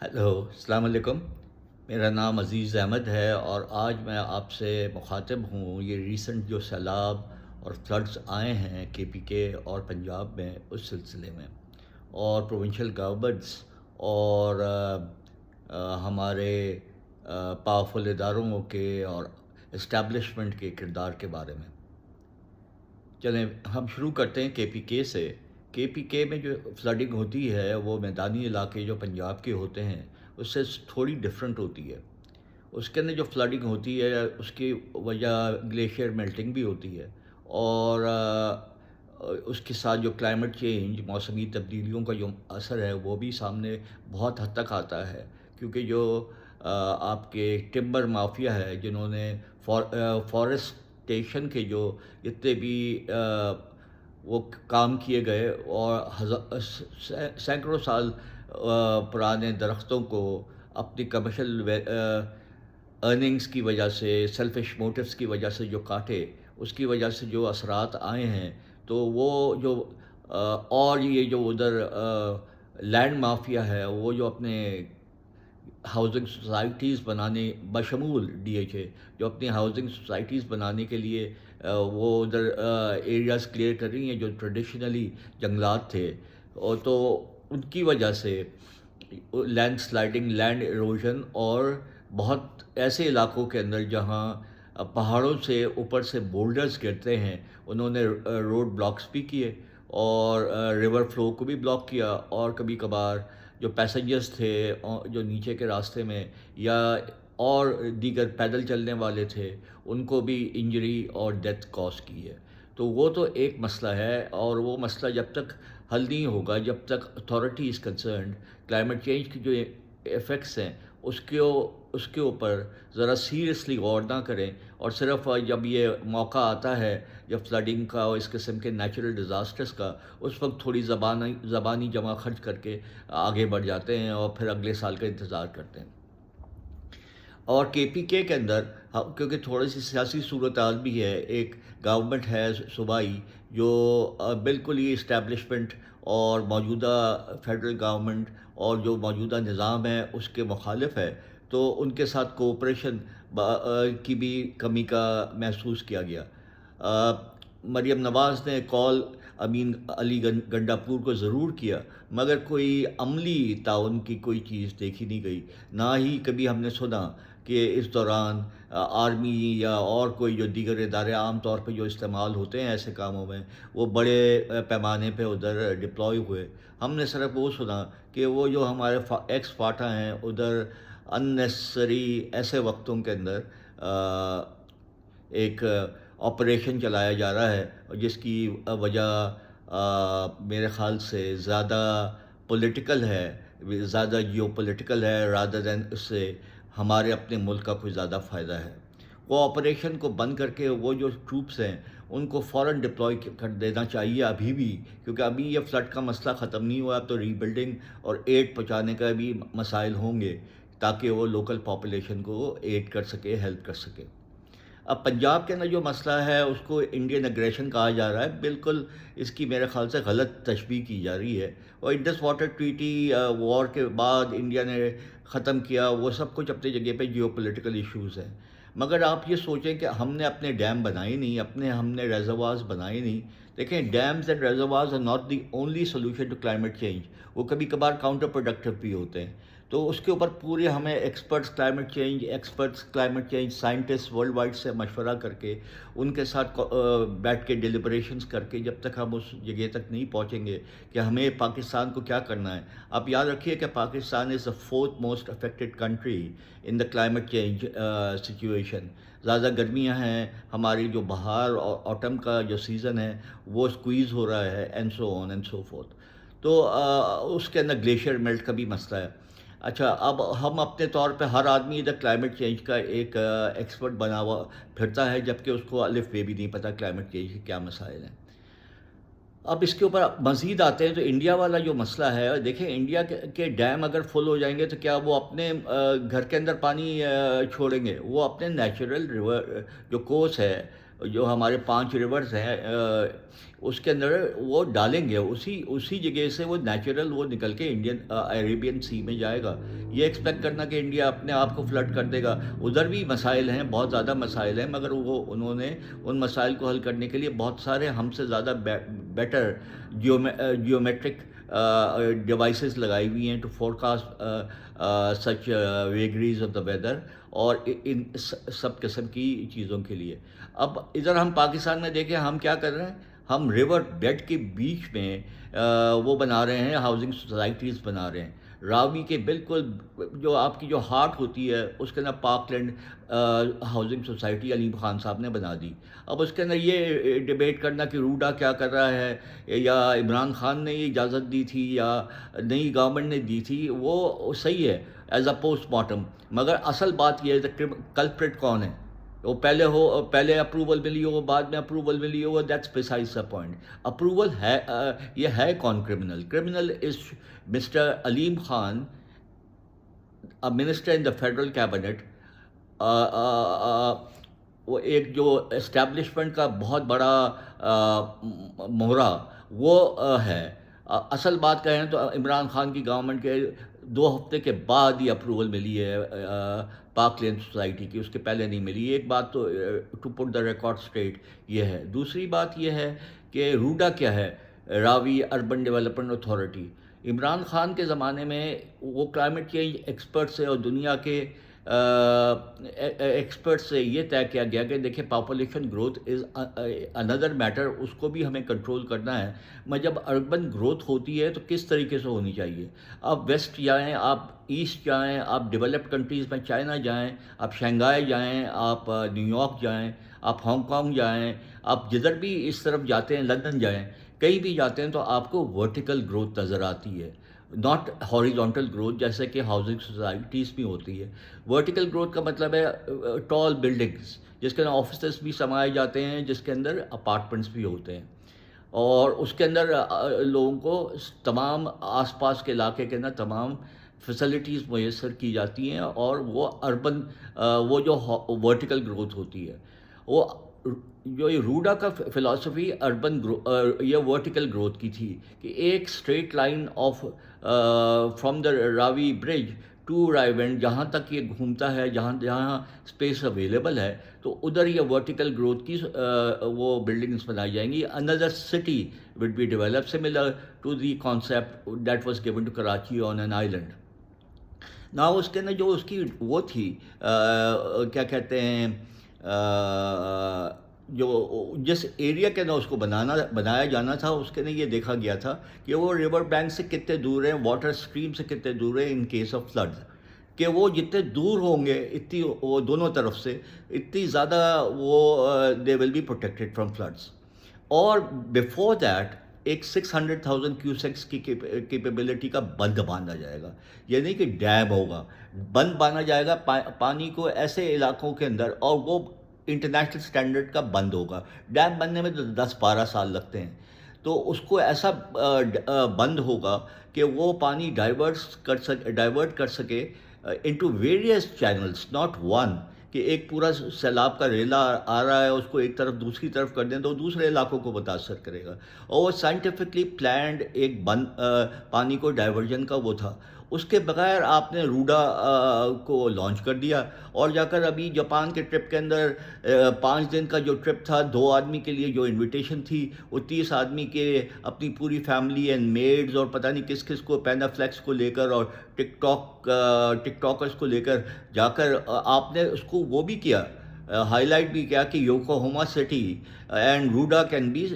Hello, السلام علیکم۔ میرا نام عزیز احمد ہے اور آج میں آپ سے مخاطب ہوں یہ ریسنٹ جو سیلاب اور فلڈز آئے ہیں KPK اور پنجاب میں اس سلسلے میں، اور پروونشل گورنمنٹس اور ہمارے پاورفل اداروں کے اور اسٹیبلشمنٹ کے کردار کے بارے میں۔ چلیں ہم شروع کرتے ہیں KPK سے۔ KPK میں جو فلڈنگ ہوتی ہے وہ میدانی علاقے جو پنجاب کے ہوتے ہیں اس سے تھوڑی ڈفرینٹ ہوتی ہے۔ اس کے اندر جو فلڈنگ ہوتی ہے اس کی وجہ گلیشیئر میلٹنگ بھی ہوتی ہے، اور اس کے ساتھ جو کلائمیٹ چینج، موسمی تبدیلیوں کا جو اثر ہے وہ بھی سامنے بہت حد تک آتا ہے، کیونکہ جو آپ کے ٹمبر مافیا ہے جنہوں نے فارسٹیشن کے جو جتنے بھی وہ کام کیے گئے اور سینکڑوں سال پرانے درختوں کو اپنی کمرشل ارننگز کی وجہ سے، سیلفش موٹیوز کی وجہ سے جو کاٹے، اس کی وجہ سے جو اثرات آئے ہیں، تو وہ جو اور یہ جو ادھر لینڈ مافیا ہے وہ جو اپنے ہاؤسنگ سوسائٹیز بنانے بشمول DHA جو اپنی ہاؤسنگ سوسائٹیز بنانے کے لیے وہ ادھر ایریاز کلیئر کر رہی ہیں جو ٹریڈیشنلی جنگلات تھے، اور تو ان کی وجہ سے لینڈ سلائڈنگ، لینڈ ایروژن، اور بہت ایسے علاقوں کے اندر جہاں پہاڑوں سے اوپر سے بولڈرز گرتے ہیں انہوں نے روڈ بلاکس بھی کیے اور ریور فلو کو بھی بلاک کیا، اور کبھی کبھار جو پیسنجرز تھے جو نیچے کے راستے میں یا اور دیگر پیدل چلنے والے تھے ان کو بھی انجری اور ڈیتھ کاز کی ہے۔ تو وہ تو ایک مسئلہ ہے، اور وہ مسئلہ جب تک حل نہیں ہوگا جب تک authority is concerned climate change کی جو ایفیکٹس ہیں اس کے اوپر ذرا سیریسلی غور نہ کریں، اور صرف جب یہ موقع آتا ہے جب فلڈنگ کا اور اس قسم کے نیچرل ڈیزاسٹرز کا، اس وقت تھوڑی زبانی جمع خرچ کر کے آگے بڑھ جاتے ہیں اور پھر اگلے سال کا انتظار کرتے ہیں۔ اور KPK کے اندر کیونکہ تھوڑی سی سیاسی صورتحال بھی ہے، ایک گورنمنٹ ہے صوبائی جو بالکل ہی اسٹیبلشمنٹ اور موجودہ فیڈرل گورنمنٹ اور جو موجودہ نظام ہے اس کے مخالف ہے، تو ان کے ساتھ کوآپریشن کی بھی کمی کا محسوس کیا گیا۔ مریم نواز نے کال امین علی گنڈاپور کو ضرور کیا، مگر کوئی عملی تعاون کی کوئی چیز دیکھی نہیں گئی، نہ ہی کبھی ہم نے سنا کہ اس دوران آرمی یا اور کوئی جو دیگر ادارے عام طور پہ جو استعمال ہوتے ہیں ایسے کاموں میں وہ بڑے پیمانے پہ ادھر ڈپلوائے ہوئے۔ ہم نے صرف وہ سنا کہ وہ جو ہمارے ایکس فاٹا ہیں ادھر اننیسری ایسے وقتوں کے اندر ایک آپریشن چلایا جا رہا ہے، جس کی وجہ میرے خیال سے زیادہ پولیٹیکل ہے، زیادہ جیو پولیٹیکل ہے رادر دین اس سے ہمارے اپنے ملک کا کوئی زیادہ فائدہ ہے۔ وہ آپریشن کو بند کر کے وہ جو ٹروپس ہیں ان کو فوراً ڈپلوائے کر دینا چاہیے ابھی بھی، کیونکہ ابھی یہ فلڈ کا مسئلہ ختم نہیں ہوا، تو ری بلڈنگ اور ایڈ پہنچانے کا بھی مسائل ہوں گے تاکہ وہ لوکل پاپولیشن کو ایڈ کر سکے، ہیلپ کر سکے۔ اب پنجاب کے اندر جو مسئلہ ہے اس کو انڈین اگریشن کہا جا رہا ہے، بالکل اس کی میرے خیال سے غلط تشبیہ کی جا رہی ہے، اور انڈس واٹر ٹریٹی وار کے بعد انڈیا نے ختم کیا، وہ سب کچھ اپنی جگہ پہ جیو پولیٹیکل ایشوز ہیں، مگر آپ یہ سوچیں کہ ہم نے اپنے ڈیم بنائے نہیں، ہم نے ریزروارز بنائے نہیں۔ دیکھیں، dams and reservoirs are not the only solution to climate change, وہ کبھی کبھار کاؤنٹر پروڈکٹیو بھی ہوتے ہیں، تو اس کے اوپر پورے ہمیں experts climate change scientist worldwide سے مشورہ کر کے ان کے ساتھ بیٹھ کے ڈیلیبریشنز کر کے جب تک ہم اس جگہ تک نہیں پہنچیں گے کہ ہمیں پاکستان کو کیا کرنا ہے۔ آپ یاد رکھیے کہ Pakistan is the fourth most affected country in the climate change situation. زیادہ گرمیاں ہیں، ہماری جو بہار اور آٹم کا جو سیزن ہے وہ سکویز ہو رہا ہے، and so on and so forth, تو اس کے اندر گلیشیئر میلٹ کا بھی مسئلہ ہے۔ اچھا، اب ہم اپنے طور پہ ہر آدمی ادھر کلائمیٹ چینج کا ایک ایکسپرٹ بنا ہوا پھرتا ہے، جبکہ اس کو الف بے بھی نہیں پتہ کلائمیٹ چینج کے کیا مسائل ہیں۔ اب اس کے اوپر مزید آتے ہیں تو انڈیا والا جو مسئلہ ہے، دیکھیں انڈیا کے ڈیم اگر فل ہو جائیں گے تو کیا وہ اپنے گھر کے اندر پانی چھوڑیں گے؟ وہ اپنے نیچرل ریور جو کورس ہے جو ہمارے 5 ریورز ہیں اس کے اندر وہ ڈالیں گے، اسی جگہ سے وہ نیچرل وہ نکل کے انڈین عربین سی میں جائے گا۔ یہ ایکسپیکٹ کرنا کہ انڈیا اپنے آپ کو فلڈ کر دے گا، ادھر بھی مسائل ہیں، بہت زیادہ مسائل ہیں، مگر انہوں نے ان مسائل کو حل کرنے کے لیے بہت سارے ہم سے زیادہ بیٹر جیومیٹرک ڈیوائسز لگائی ہوئی ہیں to forecast such vagaries of the weather, اور ان سب قسم کی چیزوں کے لیے۔ اب ادھر ہم پاکستان میں دیکھیں ہم کیا کر رہے ہیں، ہم ریور بیڈ کے بیچ میں وہ بنا رہے ہیں، ہاؤسنگ سوسائٹیز بنا رہے ہیں۔ راوی کے بالکل جو آپ کی جو ہارٹ ہوتی ہے اس کے اندر پارک لینڈ ہاؤسنگ سوسائٹی علیم خان صاحب نے بنا دی۔ اب اس کے اندر یہ ڈیبیٹ کرنا کہ روڈا کیا کر رہا ہے، یا عمران خان نے یہ اجازت دی تھی یا نئی گورنمنٹ نے دی تھی، وہ صحیح ہے ایز اے پوسٹ مارٹم، مگر اصل بات یہ ہے کہ کلپریٹ کون ہے، وہ پہلے اپروول ملی ہو، بعد میں اپروول ملی ہو، that's precise the point. Approval ہے یہ ہے کون criminal is mister Aleem Khan, minister in the federal cabinet, وہ ایک جو اسٹیبلشمنٹ کا بہت بڑا مہرہ وہ ہے۔ اصل بات کہیں تو عمران خان کی گورنمنٹ کے 2 ہفتے کے بعد یہ اپروول ملی ہے پارک لین سوسائٹی کی، اس کے پہلے نہیں ملی۔ ایک بات تو to put the record straight یہ ہے۔ دوسری بات یہ ہے کہ روڈا کیا ہے، Ravi urban development authority. Imran Khan کے زمانے میں وہ کلائمیٹ چینج ایکسپرٹ سے اور دنیا کے ایکسپرٹ سے یہ طے کیا گیا کہ دیکھیں population growth is another matter, اس کو بھی ہمیں کنٹرول کرنا ہے۔ میں جب اربن گروتھ ہوتی ہے تو کس طریقے سے ہونی چاہیے، آپ ویسٹ جائیں، آپ ایسٹ جائیں، آپ ڈیولپڈ کنٹریز میں چائنا جائیں، آپ شنگھائی جائیں، آپ نیو یارک جائیں، آپ ہانگ کانگ جائیں، آپ جدھر بھی اس طرف جاتے ہیں، لندن جائیں، کہیں بھی جاتے ہیں تو آپ کو ورٹیکل گروتھ نظر آتی ہے، ناٹ ہاریزونٹل گروتھ جیسے کہ ہاؤسنگ سوسائٹیز میں ہوتی ہے۔ ورٹیکل گروتھ کا مطلب ہے ٹال بلڈنگز جس کے اندر آفیسز بھی سمائے جاتے ہیں، جس کے اندر اپارٹمنٹس بھی ہوتے ہیں، اور اس کے اندر لوگوں کو تمام آس پاس کے علاقے کے اندر تمام فیسلٹیز میسر کی جاتی ہیں، اور وہ اربن وہ جو ورٹیکل گروتھ ہوتی ہے، وہ جو یہ روڈا کا فلاسفی اربن یہ ورٹیکل گروتھ کی تھی کہ ایک straight line off from the Ravi bridge to Raiwind, جہاں تک یہ گھومتا ہے، جہاں اسپیس اویلیبل ہے تو ادھر یہ ورٹیکل گروتھ کی وہ بلڈنگس بنائی جائیں گی۔ اندر city would be develop similar to the concept that was given to Karachi on an island. نہ اس کے اندر جو اس کی وہ تھی کیا کہتے ہیں، جو جس ایریا کے اندر اس کو بنایا جانا تھا، اس کے اندر یہ دیکھا گیا تھا کہ وہ ریور بینک سے کتنے دور ہیں، واٹر اسٹریم سے کتنے دور ہیں ان کیس آف فلڈ، کہ وہ جتنے دور ہوں گے اتنی وہ دونوں طرف سے اتنی زیادہ وہ they will be protected from floods. اور بیفور دیٹ ایک 600,000 کیوسیکس کی کیپیبلٹی کا بند باندھا جائے گا، یہ نہیں کہ ڈیم ہوگا، بند باندھا جائے گا پانی کو ایسے علاقوں کے اندر، اور وہ انٹرنیشنل سٹینڈرڈ کا بند ہوگا۔ ڈیم بننے میں تو 10-12 سال لگتے ہیں، تو اس کو ایسا بند ہوگا کہ وہ پانی ڈائیورٹ کر سکے into various channels, not one, کہ ایک پورا سیلاب کا ریلا آ رہا ہے اس کو ایک طرف دوسری طرف کر دیں تو دوسرے علاقوں کو متاثر کرے گا، اور وہ سائنٹیفکلی پلانڈ ایک بند پانی کو ڈائیورژن کا وہ تھا۔ اس کے بغیر آپ نے روڈا کو لانچ کر دیا، اور جا کر ابھی جاپان کے ٹرپ کے اندر 5 دن کا جو ٹرپ تھا، 2 آدمی کے لیے جو انویٹیشن تھی، وہ 30 آدمی کے اپنی پوری فیملی اینڈ میڈز اور پتہ نہیں کس کس کو، پینڈا فلیکس کو لے کر اور ٹک ٹاکرز کو لے کر جا کر آپ نے اس کو وہ بھی کیا، ہائی لائٹ بھی کیا کہ Yokohama city and RUDA can be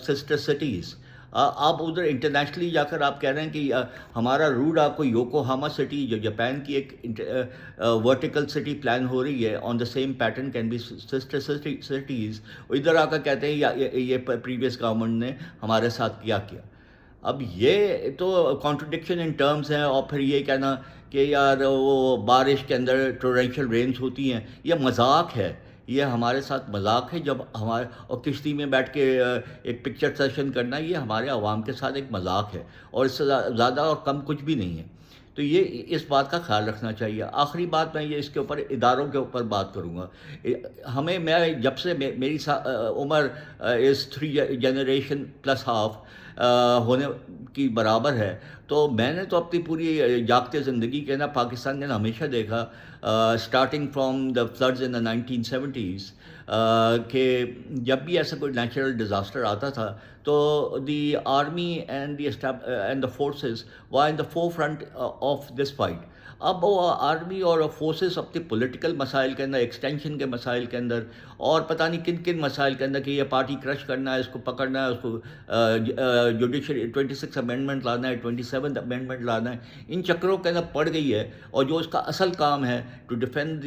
sister cities. آپ ادھر انٹرنیشنلی جا کر آپ کہہ رہے ہیں کہ ہمارا روڈا کو یوکوہاما سٹی جو جاپان کی ایک ورٹیکل سٹی پلان ہو رہی ہے on the same pattern can be sister cities, ادھر آ کر کہتے ہیں یہ پریویس گورنمنٹ نے ہمارے ساتھ کیا۔ اب یہ تو کانٹرڈکشن ان ٹرمز ہیں، اور پھر یہ کہنا کہ یار وہ بارش کے اندر ٹورینشل رینز ہوتی ہیں، یہ مذاق ہے، یہ ہمارے ساتھ مذاق ہے۔ جب ہمارے اور کشتی میں بیٹھ کے ایک پکچر سیشن کرنا، یہ ہمارے عوام کے ساتھ ایک مذاق ہے، اور اس سے زیادہ اور کم کچھ بھی نہیں ہے۔ تو یہ اس بات کا خیال رکھنا چاہیے۔ آخری بات میں یہ اس کے اوپر اداروں کے اوپر بات کروں گا۔ ہمیں میں جب سے میری عمر از 3 جنریشن پلس ہاف ہونے کی برابر ہے، تو میں نے تو اپنی پوری جاگتے زندگی کے نا پاکستان نے ہمیشہ دیکھا، starting from the floods in the 1970s، کہ جب بھی ایسا کوئی نیچرل ڈیزاسٹر آتا تھا تو the army and the forces were in the forefront of this fight۔ اب وہ آرمی اور فورسز اپنے پولیٹیکل مسائل کے اندر، ایکسٹینشن کے مسائل کے اندر، اور پتہ نہیں کن کن مسائل کے اندر، کہ یہ پارٹی کرش کرنا ہے، اس کو پکڑنا ہے، اس کو جوڈیشری 26 امینڈمنٹ لانا ہے، 27 امینڈمنٹ لانا ہے، ان چکروں کے اندر پڑ گئی ہے۔ اور جو اس کا اصل کام ہے to defend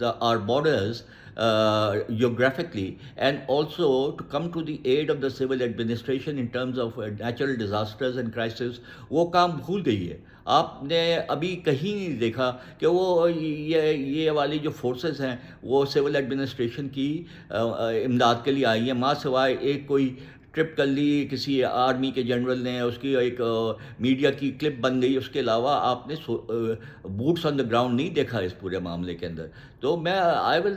our borders geographically, and also to come to the aid of the civil administration in terms of natural disasters and crises، وہ کام بھول گئی ہے۔ آپ نے ابھی کہیں نہیں دیکھا کہ وہ یہ والی جو فورسز ہیں وہ سول ایڈمنسٹریشن کی امداد کے لیے آئی ہیں، ماں سوائے ایک کوئی ٹرپ کر لی کسی آرمی کے جنرل نے، اس کی ایک میڈیا کی کلپ بن گئی، اس کے علاوہ آپ نے بوٹس آن دا گراؤنڈ نہیں دیکھا اس پورے معاملے کے اندر۔ تو میں آئی ول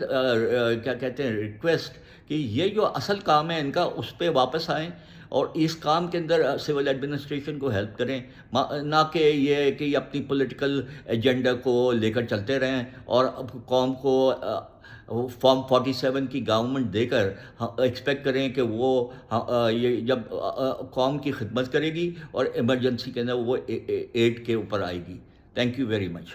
کیا کہتے ہیں ریکویسٹ کہ یہ جو اصل کام ہے ان کا، اس پہ واپس آئیں اور اس کام کے اندر سول ایڈمنسٹریشن کو ہیلپ کریں، نہ کہ یہ کہ اپنی پولیٹیکل ایجنڈا کو لے کر چلتے رہیں اور قوم کو فارم 47 کی گورنمنٹ دے کر ایکسپیکٹ کریں کہ وہ یہ جب قوم کی خدمت کرے گی اور ایمرجنسی کے اندر وہ ایڈ کے اوپر آئے گی۔ Thank you very much.